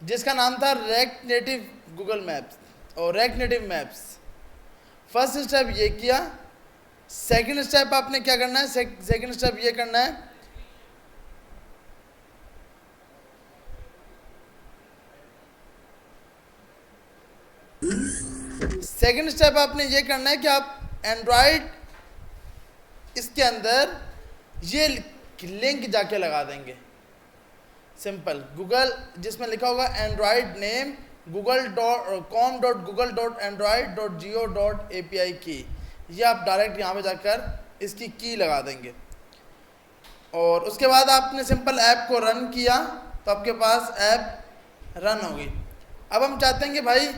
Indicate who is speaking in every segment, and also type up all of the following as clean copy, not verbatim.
Speaker 1: जिसका नाम था रेक्ट नेटिव गूगल मैप्स और React Native maps. First step ये किया। सेकंड स्टेप आपने क्या करना है, सेकंड स्टेप ये करना है, सेकंड स्टेप आपने ये करना है कि आप एंड्रॉयड इसके अंदर ये लिंक जाके लगा देंगे। सिंपल गूगल जिसमें लिखा होगा एंड्रॉयड नेम google.com.google.android.go.api की, ये आप डायरेक्ट यहाँ पे जाकर इसकी की लगा देंगे। और उसके बाद आपने सिंपल ऐप को रन किया तो आपके पास ऐप रन होगी। अब हम चाहते हैं कि भाई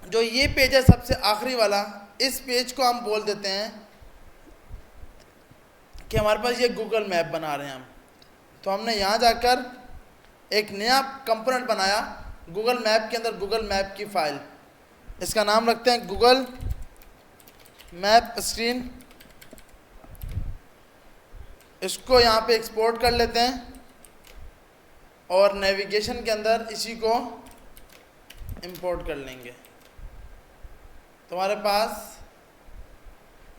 Speaker 1: जो ये पेज है सबसे आखिरी वाला, इस पेज को हम बोल देते हैं कि हमारे पास ये गूगल मैप बना रहे हैं हम। तो हमने यहाँ जाकर एक नया कंपोनेंट बनाया गूगल मैप के अंदर, गूगल मैप की फाइल, इसका नाम रखते हैं गूगल मैप स्क्रीन। इसको यहाँ पे एक्सपोर्ट कर लेते हैं और नेविगेशन के अंदर इसी को इंपोर्ट कर लेंगे। तुम्हारे पास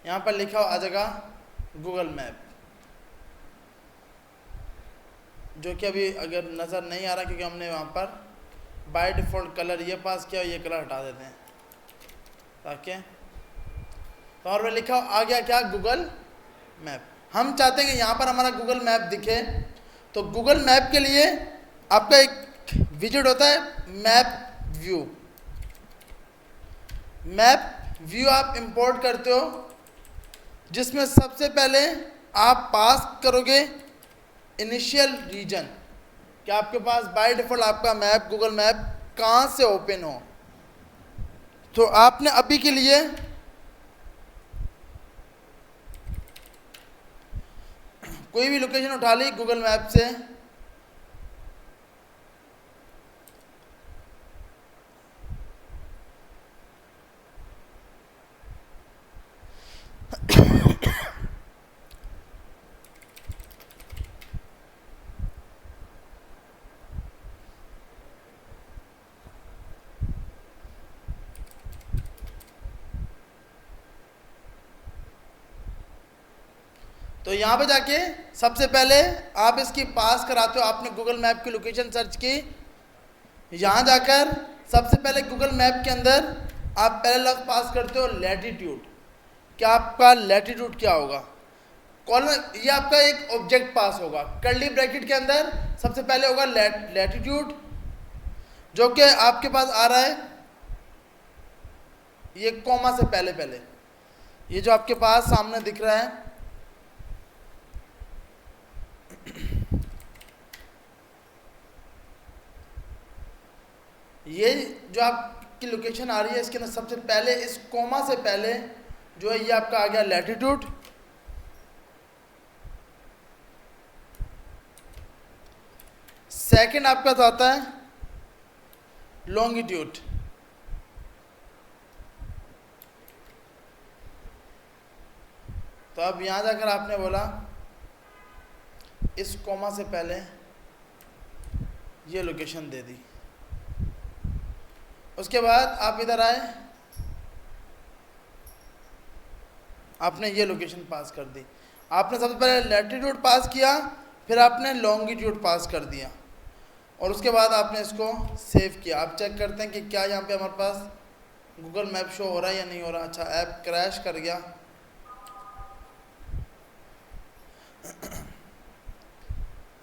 Speaker 1: यहाँ पर लिखा आ जाएगा गूगल मैप, जो कि अभी अगर नज़र नहीं आ रहा क्योंकि हमने वहाँ पर बाय डिफ़ॉल्ट कलर ये पास किया, ये कलर हटा देते हैं ताकि तो और में लिखा आ गया क्या, गूगल मैप। हम चाहते हैं कि यहाँ पर हमारा गूगल मैप दिखे, तो गूगल मैप के लिए आपका एक विजिट होता है मैप व्यू। मैप व्यू आप इंपोर्ट करते हो, जिसमें सबसे पहले आप पास करोगे इनिशियल रीजन कि आपके पास बाय डिफ़ॉल्ट आपका मैप गूगल मैप कहाँ से ओपन हो। तो आपने अभी के लिए कोई भी लोकेशन उठा ली गूगल मैप से, तो यहाँ पे जाके सबसे पहले आप इसकी पास कराते हो। आपने गूगल मैप की लोकेशन सर्च की, यहाँ जाकर सबसे पहले गूगल मैप के अंदर आप पहले लफ्ज़ पास करते हो लैटिट्यूड। क्या आपका लैटिट्यूड क्या होगा, कॉलम, ये आपका एक ऑब्जेक्ट पास होगा। कर्ली ब्रैकेट के अंदर सबसे पहले होगा लैटिट्यूड, जो कि आपके पास आ रहा है ये कॉमा से पहले पहले, ये जो आपके पास सामने दिख रहा है, ये जो आपकी लोकेशन आ रही है इसके अंदर सबसे पहले इस कोमा से पहले जो है ये आपका आ गया लैटिट्यूड। सेकंड आपका तो आता है लॉन्गिट्यूड। तो अब यहाँ जाकर आपने बोला इस कोमा से पहले ये लोकेशन दे दी। उसके बाद आप इधर आए, आपने ये लोकेशन पास कर दी। आपने सबसे पहले लैटिट्यूड पास किया, फिर आपने लॉन्गिट्यूड पास कर दिया, और उसके बाद आपने इसको सेव किया। आप चेक करते हैं कि क्या यहाँ पे हमारे पास गूगल मैप शो हो रहा है या नहीं हो रहा। अच्छा, ऐप क्रैश कर गया।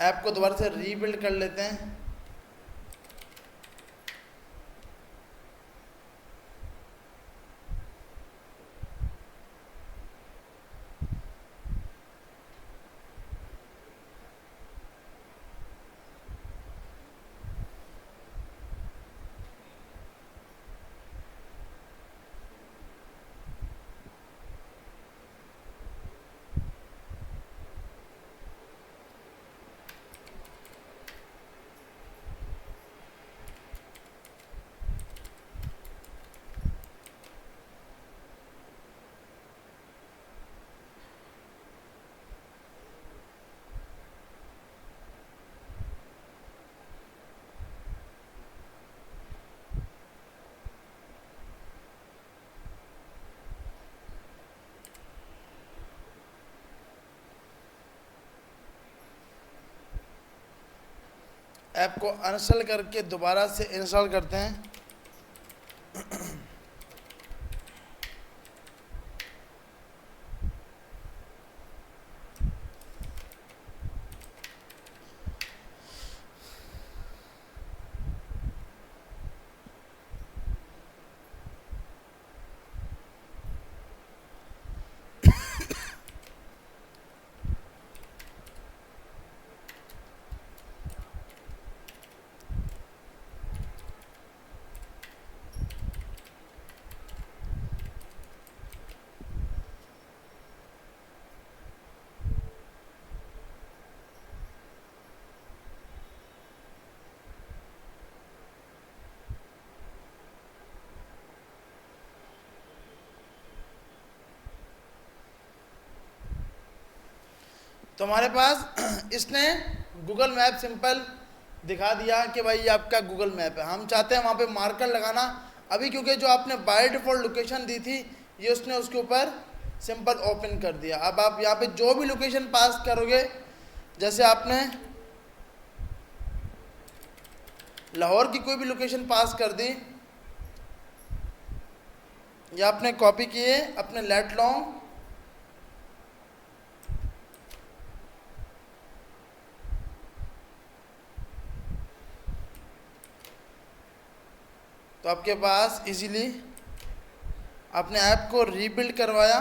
Speaker 1: ऐप को दोबारा से रीबिल्ड कर लेते हैं। ऐप को अनइंस्टॉल करके दोबारा से इंस्टॉल करते हैं। तो हमारे पास इसने गूगल मैप सिंपल दिखा दिया कि भाई ये आपका गूगल मैप है। हम चाहते हैं वहाँ पे मार्कर लगाना। अभी क्योंकि जो आपने बाय डिफ़ॉल्ट लोकेशन दी थी ये उसने उसके ऊपर सिंपल ओपन कर दिया। अब आप यहाँ पे जो भी लोकेशन पास करोगे, जैसे आपने लाहौर की कोई भी लोकेशन पास कर दी या आपने कॉपी किए अपने लेट लॉन्ग, तो आपके पास इजीली आपने ऐप को रीबिल्ड करवाया।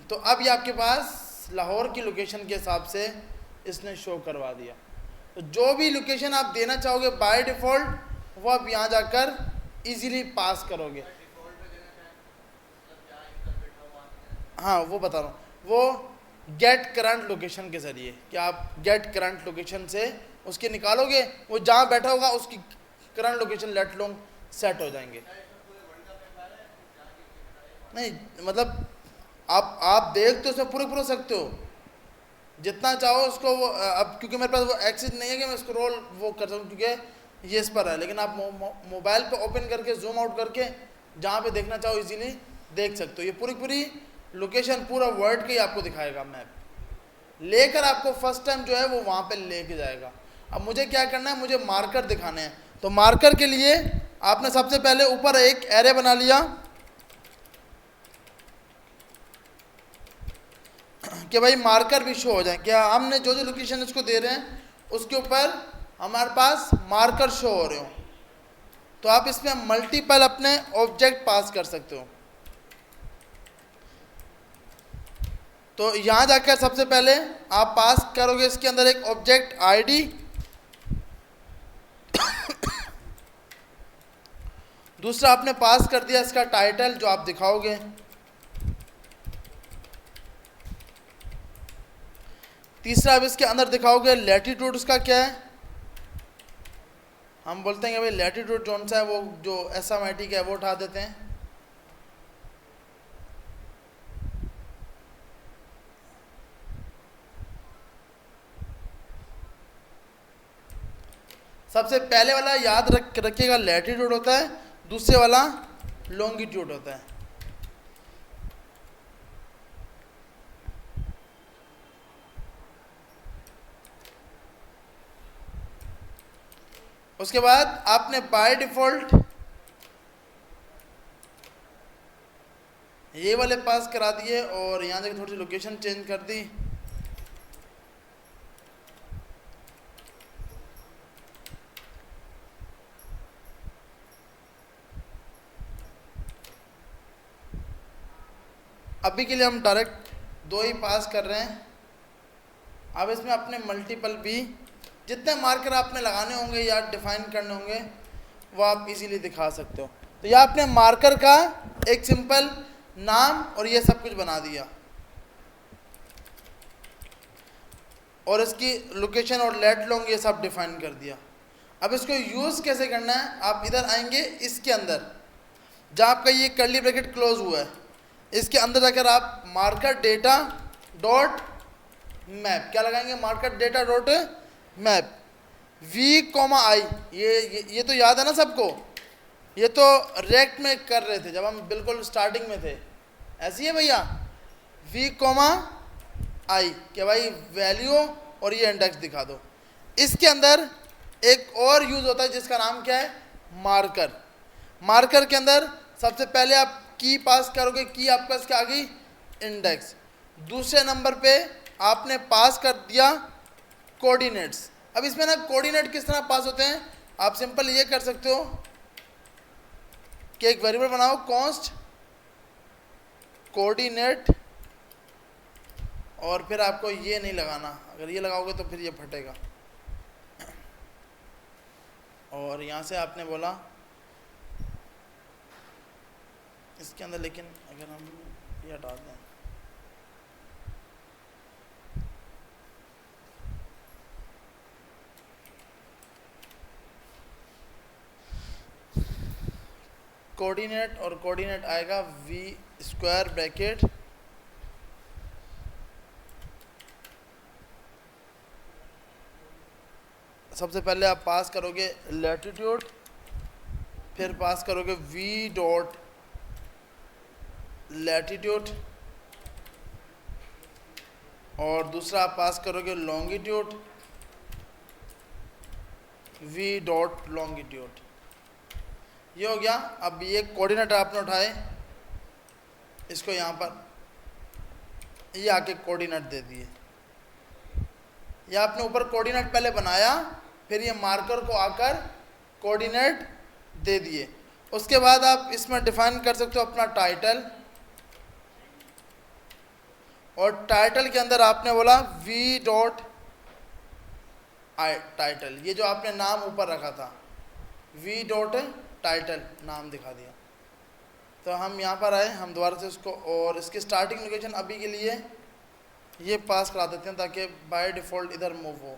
Speaker 1: तो अब ये आपके पास लाहौर की लोकेशन के हिसाब से इसने शो करवा दिया। तो जो भी लोकेशन आप देना चाहोगे बाय डिफ़ॉल्ट वो आप यहाँ जाकर इजीली पास करोगे। हाँ वो बता रहा हूँ, वो गेट करंट लोकेशन के ज़रिए कि आप गेट करंट लोकेशन से उसके निकालोगे, वो जहाँ बैठा होगा उसकी current location lat long set हो जाएंगे। नहीं मतलब आप देख तो उसमें पूरे सकते हो जितना चाहो उसको। वो अब क्योंकि मेरे पास वो एक्सेस नहीं है कि मैं स्क्रॉल वो कर सकूँ क्योंकि ये इस पर है, लेकिन आप मोबाइल पे ओपन करके जूम आउट करके जहाँ पे देखना चाहो इजीली देख सकते हो। ये पूरी लोकेशन पूरा वर्ल्ड के ही आपको दिखाएगा मैप, लेकर आपको फर्स्ट टाइम जो है वो वहाँ पे लेके जाएगा। अब मुझे क्या करना है, मुझे मार्कर दिखाने हैं। तो मार्कर के लिए आपने सबसे पहले ऊपर एक एरे बना लिया कि भाई मार्कर भी शो हो जाए। क्या हमने जो लोकेशन इसको दे रहे हैं उसके ऊपर हमारे पास मार्कर शो हो रहे हो, तो आप इसमें मल्टीपल अपने ऑब्जेक्ट पास कर सकते हो। तो यहाँ जाकर सबसे पहले आप पास करोगे इसके अंदर एक ऑब्जेक्ट आईडी, दूसरा आपने पास कर दिया इसका टाइटल जो आप दिखाओगे, तीसरा अब इसके अंदर दिखाओगे लैटिट्यूड उसका क्या है। हम बोलते हैं कि भाई लैटिट्यूड कौन सा है, वो जो SMIT का है वो उठा देते हैं। सबसे पहले वाला याद रखिएगा लैटिट्यूड होता है, दूसरे वाला लॉन्गिट्यूड होता है। उसके बाद आपने बाय डिफ़ॉल्ट ये वाले पास करा दिए और यहाँ से थोड़ी सी लोकेशन चेंज कर दी। अभी के लिए हम डायरेक्ट 2 ही पास कर रहे हैं। अब इसमें अपने मल्टीपल भी जितने मार्कर आपने लगाने होंगे या डिफाइन करने होंगे वो आप इजीली दिखा सकते हो। तो यह आपने मार्कर का एक सिंपल नाम और ये सब कुछ बना दिया और इसकी लोकेशन और लेट लॉन्ग ये सब डिफाइन कर दिया। अब इसको यूज़ कैसे करना है, आप इधर आएंगे इसके अंदर जहाँ आपका ये कर्ली ब्रैकेट क्लोज हुआ है, इसके अंदर जाकर आप मार्कर डेटा डॉट मैप क्या लगाएंगे, marker data dot map v,i। ये तो याद है ना सबको, ये तो रेक्ट में कर रहे थे जब हम बिल्कुल स्टार्टिंग में थे, ऐसी है भैया। v कॉमा आई कि भाई वैल्यू और ये इंडेक्स दिखा दो। इसके अंदर एक और यूज होता है जिसका नाम क्या है, मार्कर। मार्कर के अंदर सबसे पहले आप की पास करोगे, की आपके पास क्या आ गई, इंडेक्स। दूसरे नंबर पे आपने पास कर दिया कोऑर्डिनेट्स। अब इसमें ना कोऑर्डिनेट किस तरह पास होते हैं, आप सिंपल ये कर सकते हो कि एक वेरिएबल बनाओ कॉन्स्ट कोऑर्डिनेट, और फिर आपको ये नहीं लगाना, अगर ये लगाओगे तो फिर ये फटेगा। और यहाँ से आपने बोला इसके अंदर, लेकिन अगर हम ये हटा दें, कोऑर्डिनेट, और कोऑर्डिनेट आएगा वी स्क्वायर ब्रैकेट सबसे पहले आप पास करोगे लैटिट्यूड, फिर पास करोगे v डॉट लैटिट्यूड, और दूसरा आप पास करोगे लॉन्गिट्यूड v डॉट लॉन्गिट्यूड। ये हो गया। अब ये कोऑर्डिनेट आपने उठाए, इसको यहाँ पर ये आके कोऑर्डिनेट दे दिए। ये आपने ऊपर कोऑर्डिनेट पहले बनाया, फिर ये मार्कर को आकर कोऑर्डिनेट दे दिए। उसके बाद आप इसमें डिफाइन कर सकते हो अपना टाइटल, और टाइटल के अंदर आपने बोला v डॉट टाइटल, ये जो आपने नाम ऊपर रखा था v डॉट टाइटल नाम दिखा दिया। तो हम यहाँ पर आए, हम दोबारा से उसको, और इसकी स्टार्टिंग लोकेशन अभी के लिए ये पास करा देते हैं ताकि बाय डिफ़ॉल्ट इधर मूव हो।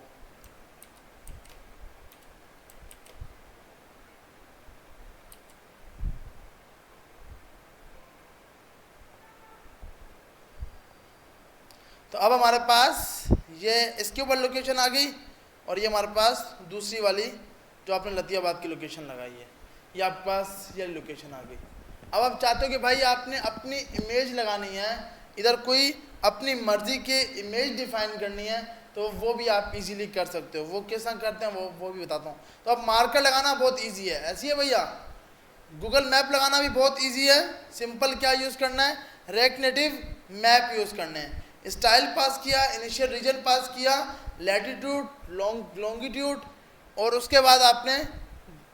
Speaker 1: तो अब हमारे पास ये इसके ऊपर लोकेशन आ गई, और ये हमारे पास दूसरी वाली जो आपने लतियाबाद की लोकेशन लगाई है, ये आपके पास ये लोकेशन आ गई। अब आप चाहते हो कि भाई आपने अपनी इमेज लगानी है, इधर कोई अपनी मर्जी के इमेज डिफाइन करनी है, तो वो भी आप इजीली कर सकते हो। वो कैसा करते हैं वो भी बताता हूँ। तो अब मार्कर लगाना बहुत इजी है, ऐसी है भैया। गूगल मैप लगाना भी बहुत इजी है। सिंपल क्या यूज़ करना है, रेक्ट नेटिव मैप यूज़ करने हैं। स्टाइल पास किया, इनिशियल रीजन पास किया, लैटिट्यूड लॉन्गिट्यूड, और उसके बाद आपने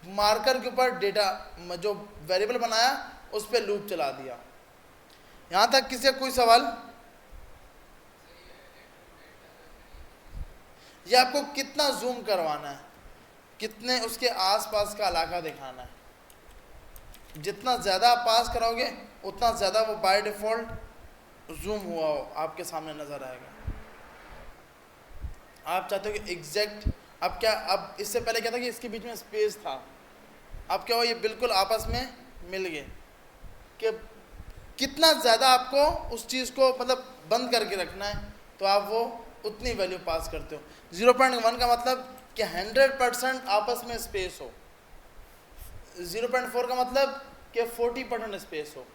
Speaker 1: मार्कर के ऊपर डेटा जो वेरिएबल बनाया उस पर लूप चला दिया। यहाँ तक किसी कोई सवाल? ये आपको कितना जूम करवाना है, कितने उसके आसपास का इलाका दिखाना है। जितना ज़्यादा आप पास कराओगे उतना ज़्यादा वो बाय डिफ़ॉल्ट जूम हुआ हो आपके सामने नज़र आएगा। आप चाहते हो कि एग्जैक्ट, अब क्या, अब इससे पहले क्या था कि इसके बीच में स्पेस था, अब क्या हो, ये बिल्कुल आपस में मिल गए। कि कितना ज़्यादा आपको उस चीज़ को मतलब बंद करके रखना है, तो आप वो उतनी वैल्यू पास करते हो। 0.1 का मतलब कि 100% आपस में स्पेस हो। 0.4 का मतलब कि 40% स्पेस हो।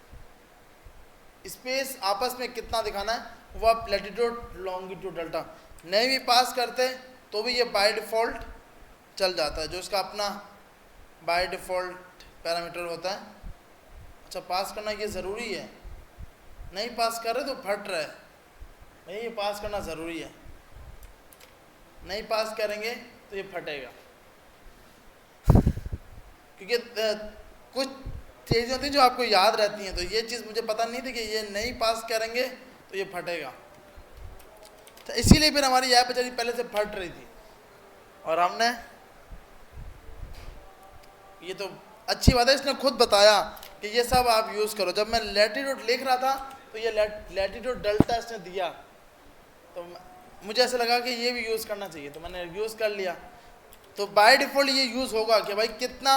Speaker 1: स्पेस आपस में कितना दिखाना है वो आप लैटिट्यूड लॉन्गिट्यूड डेल्टा नहीं भी पास करते तो भी ये बाय डिफ़ॉल्ट चल जाता है, जो इसका अपना बाय डिफ़ॉल्ट पैरामीटर होता है। अच्छा, पास करना ये ज़रूरी है, नहीं पास कर रहे तो फट रहा है भाई, ये पास करना ज़रूरी है, नहीं पास करेंगे तो ये फटेगा। क्योंकि कुछ चीज़ें होती हैं जो आपको याद रहती हैं, तो ये चीज़ मुझे पता नहीं थी कि ये नहीं पास करेंगे तो ये फटेगा। तो इसीलिए फिर हमारी ऐप बेचारी पहले से फट रही थी, और हमने, ये तो अच्छी बात है, इसने खुद बताया कि ये सब आप यूज़ करो। जब मैं लैटिट्यूड लिख रहा था तो ये लैटिट्यूड डेल्टा इसने दिया, तो मुझे ऐसा लगा कि ये भी यूज़ करना चाहिए, तो मैंने यूज़ कर लिया। तो बाय डिफ़ॉल्ट ये यूज़ होगा कि भाई कितना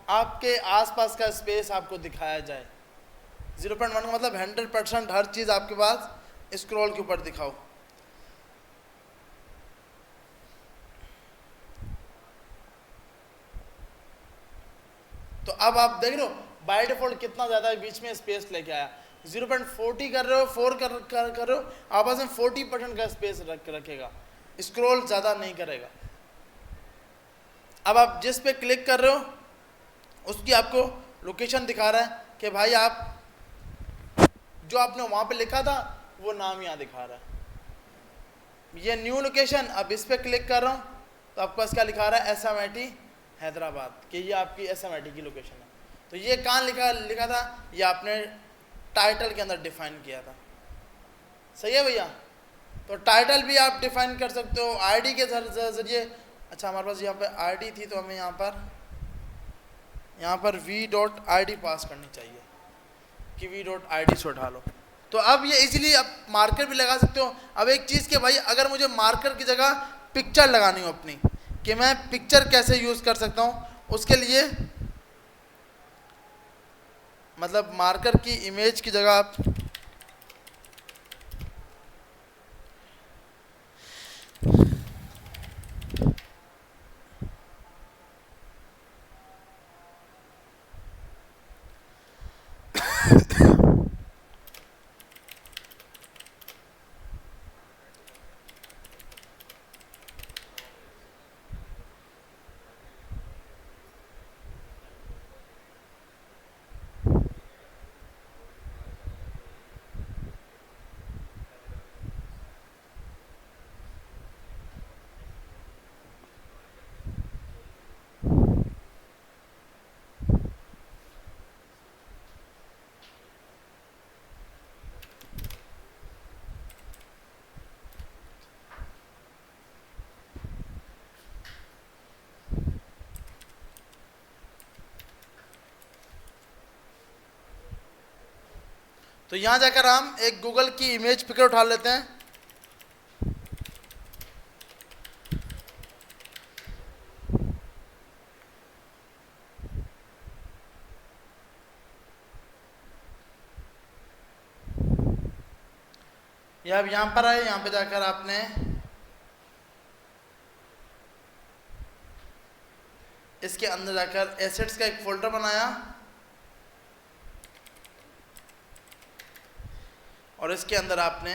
Speaker 1: आपके आसपास का स्पेस आपको दिखाया जाए। 0.1 का मतलब 100% हर चीज़ आपके पास स्क्रॉल के ऊपर दिखाओ। तो अब आप देख रहे हो बाय डिफ़ॉल्ट कितना ज़्यादा बीच में स्पेस लेके आया। 0.40 कर रहे हो, 4 कर रहे हो, आपस में 40% का स्पेस रखेगा, स्क्रॉल ज़्यादा नहीं करेगा। अब आप जिस पे क्लिक कर रहे हो उसकी आपको लोकेशन दिखा रहा है कि भाई आप जो आपने वहाँ पे लिखा था वो नाम यहाँ दिखा रहा है। ये न्यू लोकेशन, अब इस पे क्लिक कर रहा हूँ तो आपके पास क्या लिखा रहा है, SMIT हैदराबाद, कि ये आपकी SMIT की लोकेशन है। तो ये कहाँ लिखा था, ये आपने टाइटल के अंदर डिफाइन किया था। सही है भैया। तो टाइटल भी आप डिफाइन कर सकते हो आईडी के जरिए। अच्छा, हमारे पास यहाँ पे आईडी थी तो हमें यहाँ पर v.id पास करनी चाहिए कि v.id से उठा लो। तो अब ये इजीली आप मार्कर भी लगा सकते हो। अब एक चीज़ कि भाई अगर मुझे मार्कर की जगह पिक्चर लगानी हो अपनी, कि मैं पिक्चर कैसे यूज़ कर सकता हूँ, उसके लिए मतलब मार्कर की इमेज की जगह आप तो यहाँ जाकर हम एक गूगल की इमेज पिक्चर उठा लेते हैं। ये अब यहाँ पर आए, यहाँ पे जाकर आपने इसके अंदर जाकर एसेट्स का एक फोल्डर बनाया और इसके अंदर आपने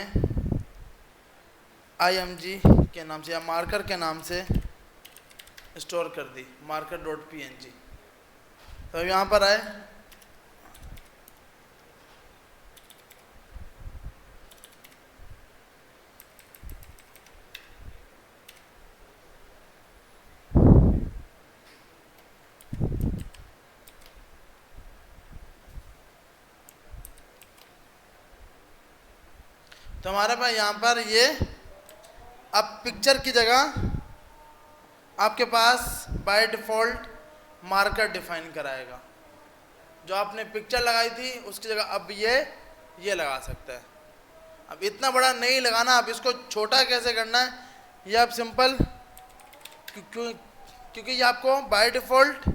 Speaker 1: IMG के नाम से या मार्कर के नाम से स्टोर कर दी, marker.png। तो यहाँ पर आए, तो हमारे पास यहाँ पर ये अब पिक्चर की जगह आपके पास बाय डिफ़ॉल्ट मार्कर डिफाइन कराएगा। जो आपने पिक्चर लगाई थी उसकी जगह अब ये लगा सकता है। अब इतना बड़ा नहीं लगाना, अब इसको छोटा कैसे करना है, ये आप सिंपल क्योंकि ये आपको बाय डिफ़ॉल्ट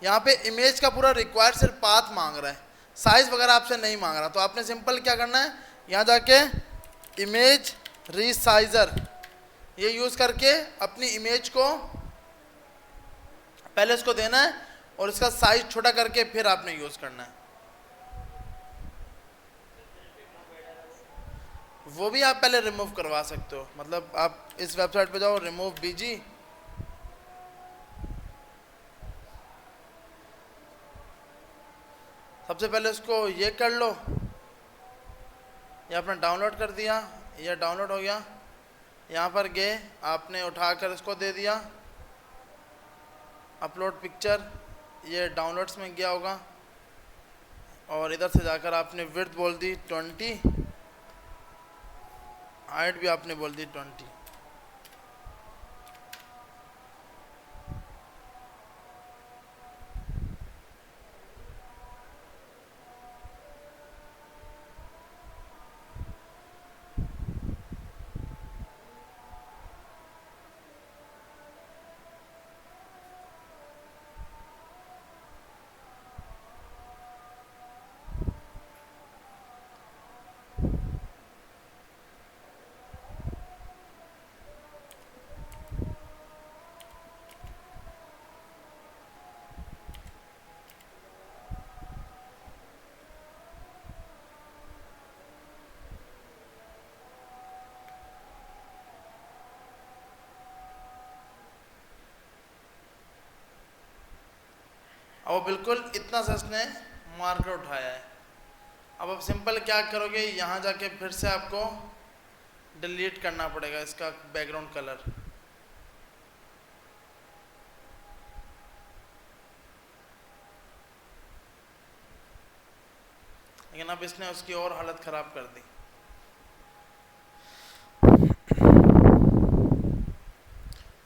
Speaker 1: यहाँ पे इमेज का पूरा रिक्वायर्ड सिर्फ पाथ मांग रहा है, साइज़ वगैरह आपसे नहीं मांग रहा। तो आपने सिंपल क्या करना है, यहाँ जाके इमेज रीसाइजर ये यूज़ करके अपनी इमेज को पहले इसको देना है और इसका साइज छोटा करके फिर आपने यूज़ करना है। वो भी आप पहले रिमूव करवा सकते हो, मतलब आप इस वेबसाइट पे जाओ, रिमूव BG, सबसे पहले उसको ये कर लो, ये आपने डाउनलोड कर दिया, ये डाउनलोड हो गया। यहाँ पर गए, आपने उठाकर इसको दे दिया अपलोड पिक्चर, ये डाउनलोड्स में गया होगा और इधर से जाकर आपने विड्थ बोल दी 20, हाइट भी आपने बोल दी 20। और बिल्कुल इतना सा इसने मार्कर उठाया है। अब आप सिंपल क्या करोगे, यहाँ जाके फिर से आपको डिलीट करना पड़ेगा इसका बैकग्राउंड कलर। लेकिन अब इसने उसकी और हालत ख़राब कर दी।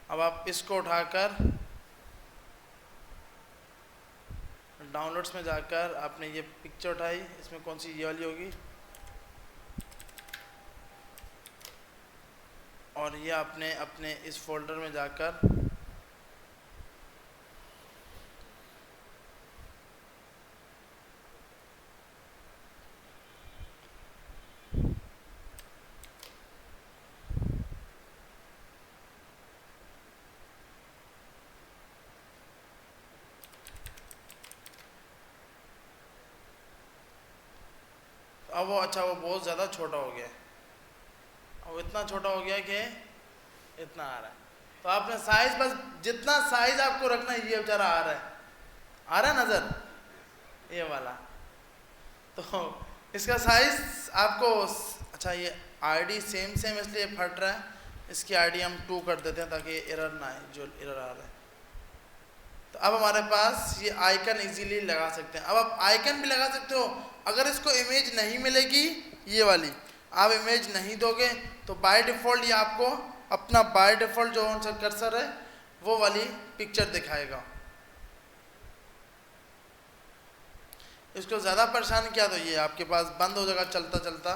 Speaker 1: अब आप इसको उठाकर डाउनलोड्स में जाकर आपने ये पिक्चर उठाई, इसमें कौन सी ये वाली होगी, और ये आपने अपने इस फोल्डर में जाकर अब वो अच्छा वो बहुत ज़्यादा छोटा हो गया, अब इतना छोटा हो गया कि इतना आ रहा है। तो आपने साइज बस जितना साइज आपको रखना है, ये बेचारा आ रहा है नज़र, ये वाला। तो इसका साइज आपको अच्छा, ये आईडी सेम इसलिए फट रहा है, इसकी आईडी हम 2 कर देते हैं ताकि एरर ना आए जो एरर आ रहा है। तो अब हमारे पास ये आइकन इजीली लगा सकते हैं। अब आप आइकन भी लगा सकते हो। अगर इसको इमेज नहीं मिलेगी, ये वाली आप इमेज नहीं दोगे तो बाय डिफ़ॉल्ट ये आपको अपना बाय डिफ़ॉल्ट जो उनका कर्सर है वो वाली पिक्चर दिखाएगा। इसको ज़्यादा परेशान किया तो ये आपके पास बंद हो जाएगा चलता चलता।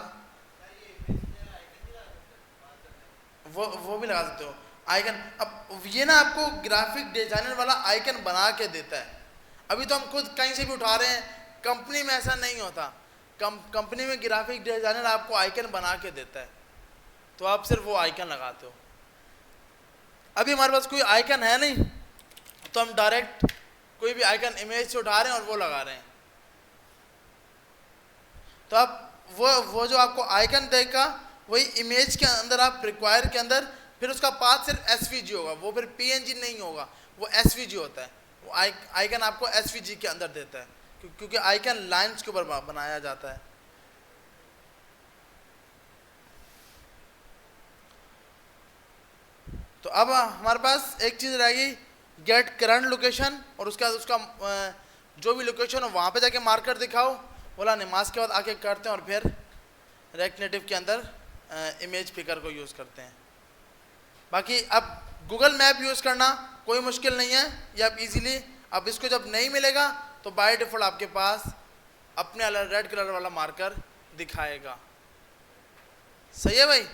Speaker 1: वो भी लगा सकते हो आइकन। अब ये ना आपको ग्राफिक डिजाइनर वाला आइकन बना के देता है। अभी तो हम खुद कहीं से भी उठा रहे हैं, कंपनी में ऐसा नहीं होता। कंपनी में ग्राफिक डिजाइनर आपको आइकन बना के देता है, तो आप सिर्फ वो आइकन लगाते हो। अभी हमारे पास कोई आइकन है नहीं, तो हम डायरेक्ट कोई भी आइकन इमेज से उठा रहे हैं और वो लगा रहे हैं। तो आप वो जो आपको आइकन देगा वही इमेज के अंदर आप रिक्वायर के अंदर, फिर उसका पाथ सिर्फ एसवीजी होगा, वो फिर पीएनजी नहीं होगा, वो एसवीजी होता है। वो आइकन आपको एसवीजी के अंदर देता है, क्योंकि आइकन लाइंस के ऊपर बनाया जाता है। तो अब हमारे पास एक चीज़ रहेगी, गेट करंट लोकेशन, और उसके बाद उसका जो भी लोकेशन हो वहाँ पे जाके मार्कर दिखाओ। बोला नमाज के बाद आके करते हैं और फिर रिएक्ट नेटिव के अंदर इमेज पिकर को यूज़ करते हैं। बाकी अब गूगल मैप यूज़ करना कोई मुश्किल नहीं है, ये आप इजीली, अब इसको जब नहीं मिलेगा तो बाय डिफ़ॉल्ट आपके पास अपने वाला रेड कलर वाला मार्कर दिखाएगा। सही है भाई।